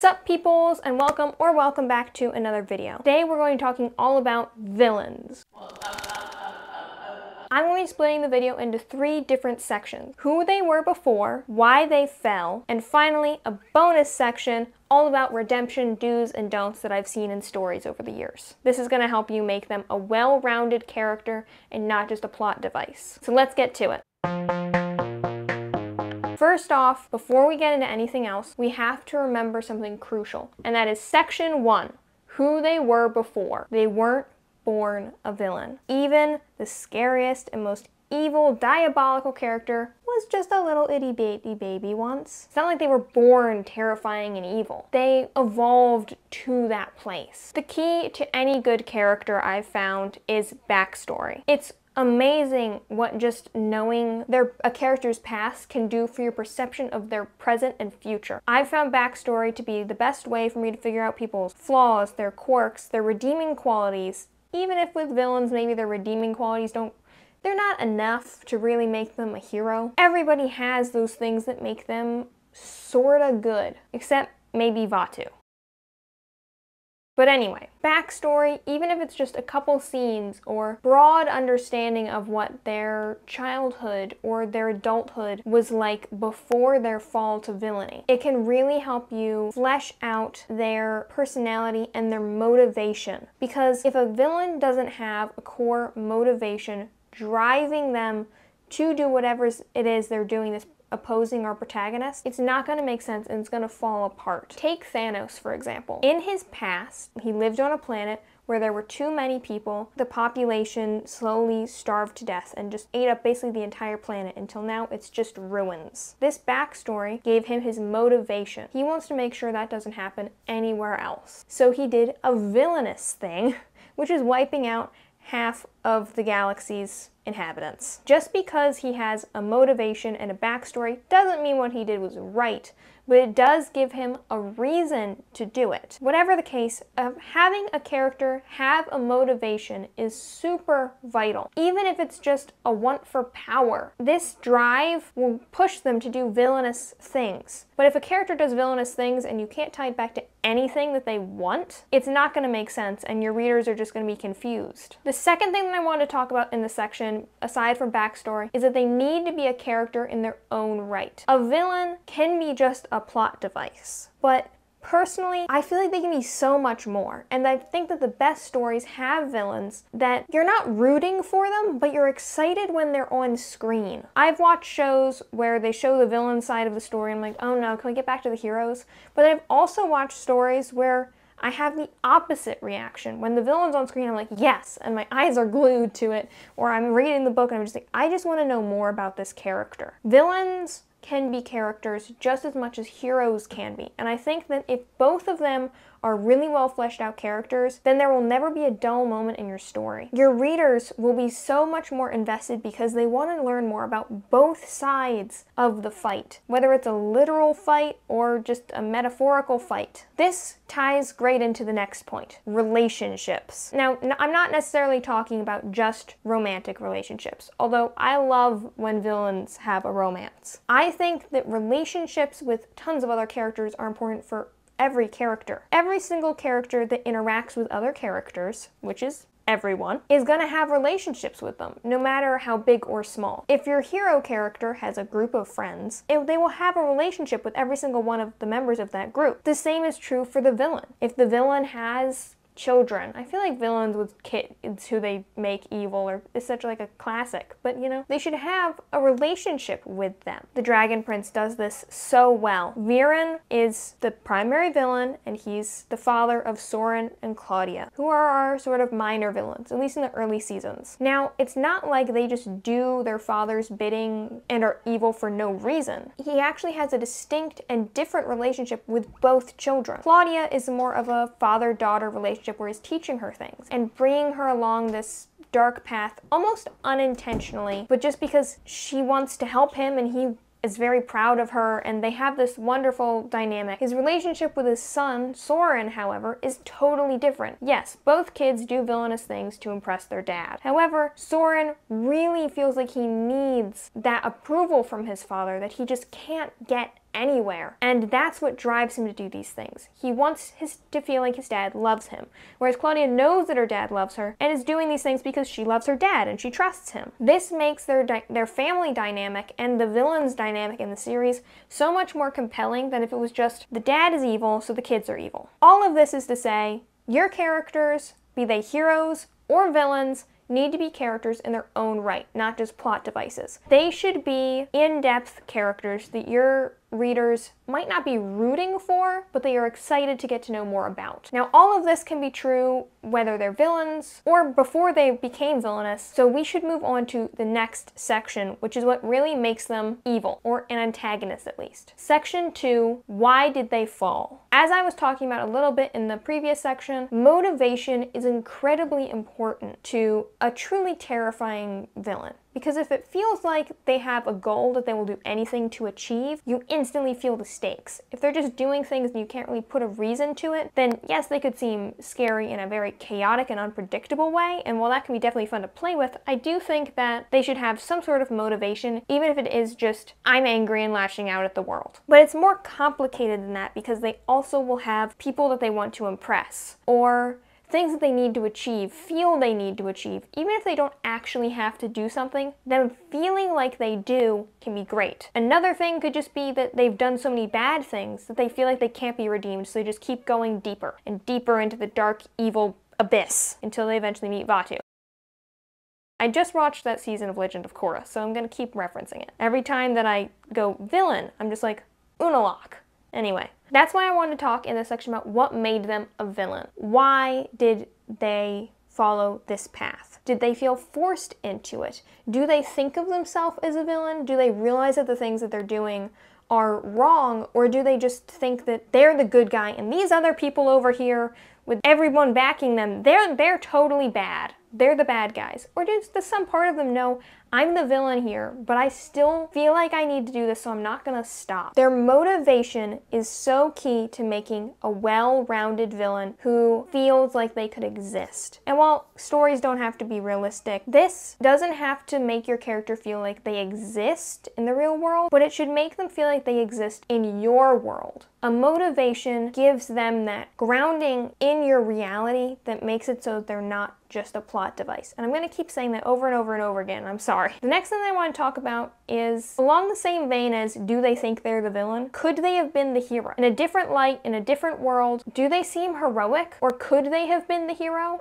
What's up, peoples, and welcome back to another video. Today we're going to be talking all about villains. I'm going to be splitting the video into 3 different sections: who they were before, why they fell, and finally a bonus section all about redemption do's and don'ts that I've seen in stories over the years. This is going to help you make them a well-rounded character and not just a plot device. So let's get to it. First off, before we get into anything else, we have to remember something crucial, and that is section 1, who they were before. They weren't born a villain. Even the scariest and most evil, diabolical character was just a little itty bitty baby once. It's not like they were born terrifying and evil. They evolved to that place. The key to any good character I've found is backstory. It's amazing what just knowing a character's past can do for your perception of their present and future. I've found backstory to be the best way for me to figure out people's flaws, their quirks, their redeeming qualities. Even if with villains, maybe their redeeming qualities they're not enough to really make them a hero. Everybody has those things that make them sorta good, except maybe Vaatu. But anyway, backstory, even if it's just a couple scenes or broad understanding of what their childhood or their adulthood was like before their fall to villainy, it can really help you flesh out their personality and their motivation. Because if a villain doesn't have a core motivation driving them to do whatever it is they're doing, this opposing our protagonist, it's not going to make sense and it's going to fall apart. Take Thanos, for example. In his past, he lived on a planet where there were too many people. The population slowly starved to death and just ate up basically the entire planet until now it's just ruins. This backstory gave him his motivation. He wants to make sure that doesn't happen anywhere else. So he did a villainous thing, which is wiping out half of the galaxy's inhabitants. Just because he has a motivation and a backstory doesn't mean what he did was right, but it does give him a reason to do it. Whatever the case, having a character have a motivation is super vital. Even if it's just a want for power, this drive will push them to do villainous things. But if a character does villainous things and you can't tie it back to anything that they want, it's not going to make sense and your readers are just going to be confused. The second thing that I want to talk about in this section, aside from backstory, is that they need to be a character in their own right. A villain can be just a plot device, but personally, I feel like they can be so much more, and I think that the best stories have villains that you're not rooting for them, but you're excited when they're on screen. I've watched shows where they show the villain side of the story and I'm like, oh no, can we get back to the heroes? But I've also watched stories where I have the opposite reaction. When the villain's on screen, I'm like, yes, and my eyes are glued to it, or I'm reading the book and I'm just like, I just want to know more about this character. Villains can be characters just as much as heroes can be. And I think that if both of them are really well fleshed out characters, then there will never be a dull moment in your story. Your readers will be so much more invested because they want to learn more about both sides of the fight, whether it's a literal fight or just a metaphorical fight. This ties great into the next point, relationships. Now, I'm not necessarily talking about just romantic relationships, although I love when villains have a romance. I think that relationships with tons of other characters are important for every character. Every single character that interacts with other characters, which is everyone, is going to have relationships with them, no matter how big or small. If your hero character has a group of friends, they will have a relationship with every single one of the members of that group. The same is true for the villain. If the villain has children, I feel like villains with kids who they make evil is such like a classic, but you know, they should have a relationship with them. The Dragon Prince does this so well. Viren is the primary villain and he's the father of Soren and Claudia, who are our sort of minor villains, at least in the early seasons. Now, it's not like they just do their father's bidding and are evil for no reason. He actually has a distinct and different relationship with both children. Claudia is more of a father-daughter relationship where he's teaching her things and bringing her along this dark path almost unintentionally, but just because she wants to help him and he is very proud of her, and they have this wonderful dynamic. His relationship with his son, Soren, however, is totally different. Yes, both kids do villainous things to impress their dad. However, Soren really feels like he needs that approval from his father that he just can't get anywhere. And that's what drives him to do these things. He wants to feel like his dad loves him. Whereas Claudia knows that her dad loves her and is doing these things because she loves her dad and she trusts him. This makes their family dynamic and the villain's dynamic in the series so much more compelling than if it was just the dad is evil, so the kids are evil. All of this is to say, your characters, be they heroes or villains, need to be characters in their own right, not just plot devices. They should be in-depth characters that your readers might not be rooting for, but they are excited to get to know more about. Now, all of this can be true whether they're villains or before they became villainous, so we should move on to the next section, which is what really makes them evil, or an antagonist at least. Section 2, why did they fall? As I was talking about a little bit in the previous section, motivation is incredibly important to a truly terrifying villain. Because if it feels like they have a goal that they will do anything to achieve, you instantly feel the stakes. If they're just doing things and you can't really put a reason to it, then yes, they could seem scary in a very chaotic and unpredictable way, and while that can be definitely fun to play with, I do think that they should have some sort of motivation, even if it is just, I'm angry and lashing out at the world. But it's more complicated than that because they also will have people that they want to impress, or things that they need to achieve, feel they need to achieve. Even if they don't actually have to do something, them feeling like they do can be great. Another thing could just be that they've done so many bad things that they feel like they can't be redeemed, so they just keep going deeper and deeper into the dark, evil abyss until they eventually meet Vaatu. I just watched that season of Legend of Korra, so I'm gonna keep referencing it. Every time that I go villain, I'm just like, Unalaq. Anyway, that's why I wanted to talk in this section about what made them a villain. Why did they follow this path? Did they feel forced into it? Do they think of themselves as a villain? Do they realize that the things that they're doing are wrong? Or do they just think that they're the good guy and these other people over here with everyone backing them, they're totally bad. They're the bad guys. Or does some part of them know, I'm the villain here, but I still feel like I need to do this, so I'm not gonna stop. Their motivation is so key to making a well-rounded villain who feels like they could exist. And while stories don't have to be realistic, this doesn't have to make your character feel like they exist in the real world, but it should make them feel like they exist in your world. A motivation gives them that grounding in your reality that makes it so that they're not just a plot device. And I'm going to keep saying that over and over and over again, I'm sorry. The next thing I want to talk about is along the same vein as, do they think they're the villain? Could they have been the hero? In a different light, in a different world, do they seem heroic? Or could they have been the hero?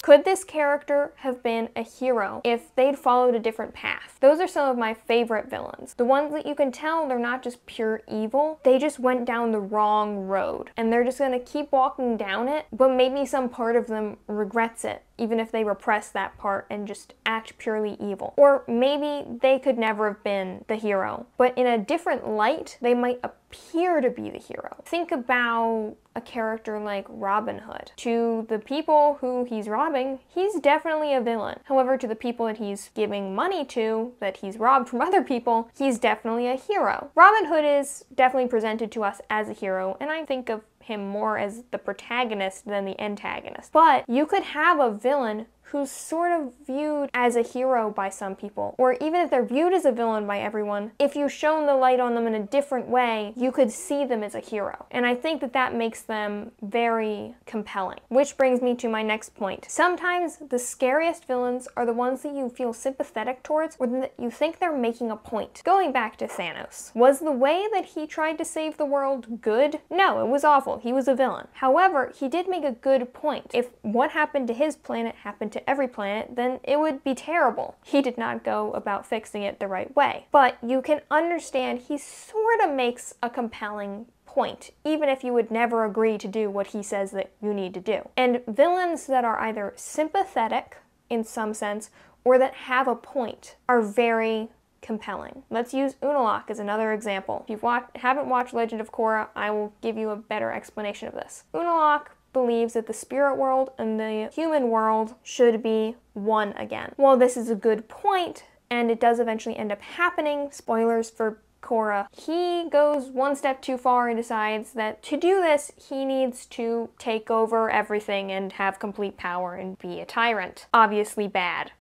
Could this character have been a hero if they'd followed a different path? Those are some of my favorite villains. The ones that you can tell they're not just pure evil, they just went down the wrong road. And they're just gonna keep walking down it, but maybe some part of them regrets it, even if they repress that part and just act purely evil. Or maybe they could never have been the hero, but in a different light, they might appear to be the hero. Think about a character like Robin Hood. To the people who he's robbing, he's definitely a villain. However, to the people that he's giving money to, that he's robbed from other people, he's definitely a hero. Robin Hood is definitely presented to us as a hero, and I think of him more as the protagonist than the antagonist. But you could have a villain who's sort of viewed as a hero by some people, or even if they're viewed as a villain by everyone, if you shone the light on them in a different way, you could see them as a hero. And I think that that makes them very compelling. Which brings me to my next point. Sometimes the scariest villains are the ones that you feel sympathetic towards, or that you think they're making a point. Going back to Thanos, was the way that he tried to save the world good? No, it was awful. He was a villain. However, he did make a good point. If what happened to his planet happened to every planet, then it would be terrible. He did not go about fixing it the right way. But you can understand he sort of makes a compelling point, even if you would never agree to do what he says that you need to do. And villains that are either sympathetic in some sense or that have a point are very compelling. Let's use Unalaq as another example. If you haven't watched Legend of Korra, I will give you a better explanation of this. Unalaq believes that the spirit world and the human world should be one again. Well, this is a good point, and it does eventually end up happening. Spoilers for Korra. He goes one step too far and decides that to do this, he needs to take over everything and have complete power and be a tyrant. Obviously bad.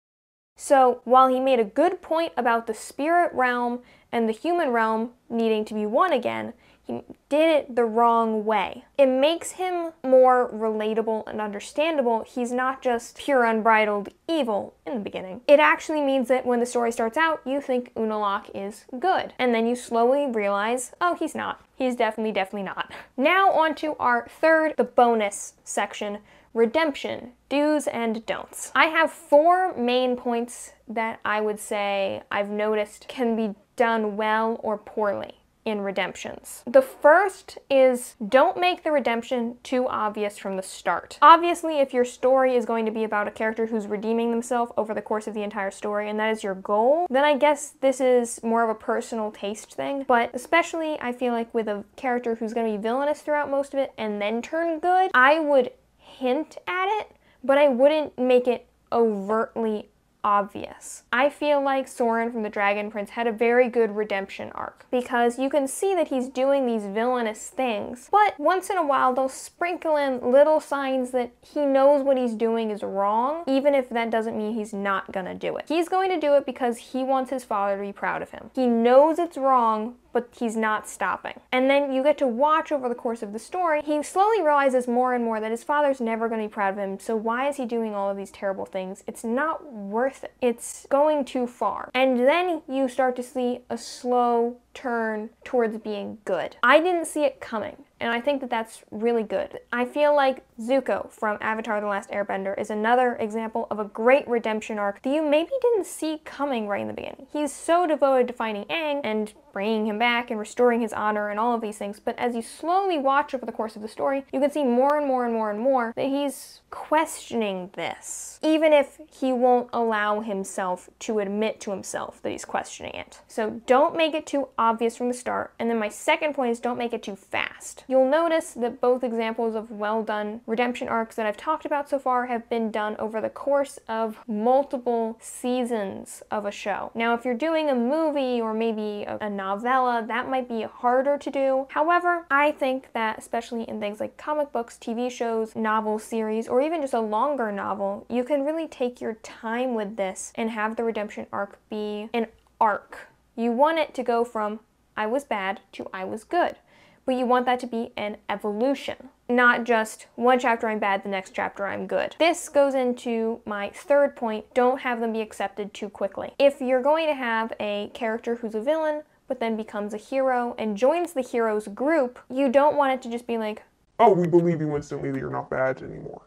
So while he made a good point about the spirit realm and the human realm needing to be one again, he did it the wrong way. It makes him more relatable and understandable. He's not just pure unbridled evil in the beginning. It actually means that when the story starts out, you think Unalaq is good. And then you slowly realize, oh, he's not. He's definitely not. Now on to our third, the bonus section, redemption, do's and don'ts. I have 4 main points that I would say I've noticed can be done well or poorly in redemptions. The first is, don't make the redemption too obvious from the start. Obviously, if your story is going to be about a character who's redeeming themselves over the course of the entire story, and that is your goal, then I guess this is more of a personal taste thing. But especially, I feel like with a character who's going to be villainous throughout most of it and then turn good, I would hint at it, but I wouldn't make it overtly obvious. I feel like Soren from the Dragon Prince had a very good redemption arc, because you can see that he's doing these villainous things, but once in a while they'll sprinkle in little signs that he knows what he's doing is wrong, even if that doesn't mean he's not gonna do it. He's going to do it because he wants his father to be proud of him. He knows it's wrong, but he's not stopping. And then you get to watch over the course of the story, he slowly realizes more and more that his father's never going to be proud of him, so why is he doing all of these terrible things? It's not worth it. It's going too far. And then you start to see a slow turn towards being good. I didn't see it coming, and I think that that's really good. I feel like Zuko from Avatar: The Last Airbender is another example of a great redemption arc that you maybe didn't see coming right in the beginning. He's so devoted to finding Aang and bringing him back and restoring his honor and all of these things, but as you slowly watch over the course of the story, you can see more and more and more and more that he's questioning this, even if he won't allow himself to admit to himself that he's questioning it. So don't make it too obvious from the start. And then my second point is, don't make it too fast. You'll notice that both examples of well done redemption arcs that I've talked about so far have been done over the course of multiple seasons of a show. Now, if you're doing a movie or maybe a novella, that might be harder to do. However, I think that especially in things like comic books, TV shows, novel series, or even just a longer novel, you can really take your time with this and have the redemption arc be an arc. You want it to go from I was bad to I was good, but you want that to be an evolution, not just one chapter I'm bad, the next chapter I'm good. This goes into my third point, don't have them be accepted too quickly. If you're going to have a character who's a villain, but then becomes a hero and joins the hero's group, you don't want it to just be like, oh, we believe you instantly that you're not bad anymore.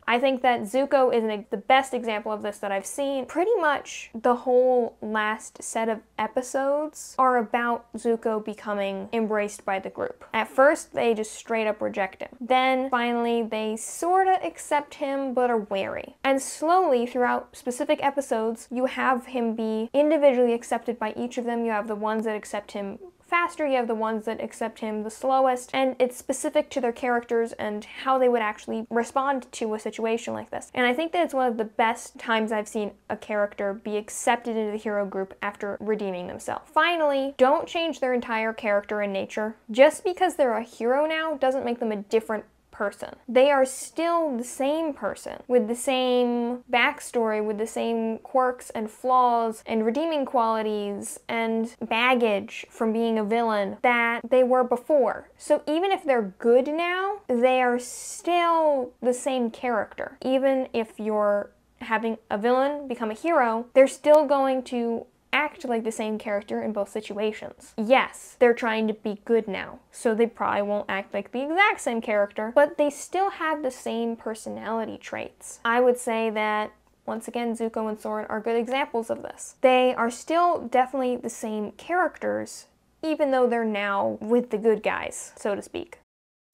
I think that Zuko is the best example of this that I've seen. Pretty much the whole last set of episodes are about Zuko becoming embraced by the group. At first, they just straight up reject him. Then, finally, they sorta accept him, but are wary. And slowly, throughout specific episodes, you have him be individually accepted by each of them. You have the ones that accept him faster, you have the ones that accept him the slowest, and it's specific to their characters and how they would actually respond to a situation like this. And I think that it's one of the best times I've seen a character be accepted into the hero group after redeeming themselves. Finally, don't change their entire character and nature. Just because they're a hero now doesn't make them a different person. They are still the same person with the same backstory, with the same quirks and flaws and redeeming qualities and baggage from being a villain that they were before. So even if they're good now, they are still the same character. Even if you're having a villain become a hero, they're still going to act like the same character in both situations. Yes, they're trying to be good now, so they probably won't act like the exact same character, but they still have the same personality traits. I would say that, once again, Zuko and Soren are good examples of this. They are still definitely the same characters, even though they're now with the good guys, so to speak.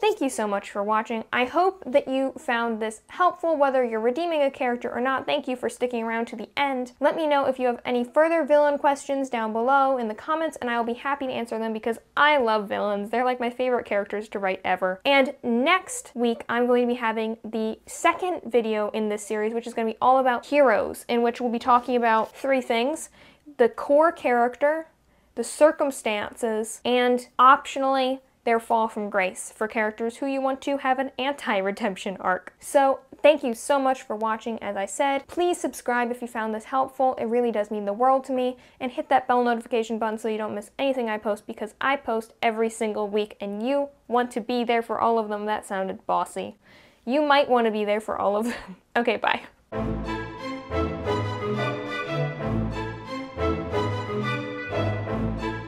Thank you so much for watching. I hope that you found this helpful, whether you're redeeming a character or not. Thank you for sticking around to the end. Let me know if you have any further villain questions down below in the comments, and I will be happy to answer them because I love villains. They're like my favorite characters to write ever. And next week, I'm going to be having the second video in this series, which is going to be all about heroes, in which we'll be talking about 3 things: the core character, the circumstances, and optionally, their fall from grace for characters who you want to have an anti-redemption arc. So thank you so much for watching. As I said, please subscribe if you found this helpful. It really does mean the world to me. And hit that bell notification button so you don't miss anything I post, because I post every single week and you want to be there for all of them. That sounded bossy. You might want to be there for all of them. Okay, bye.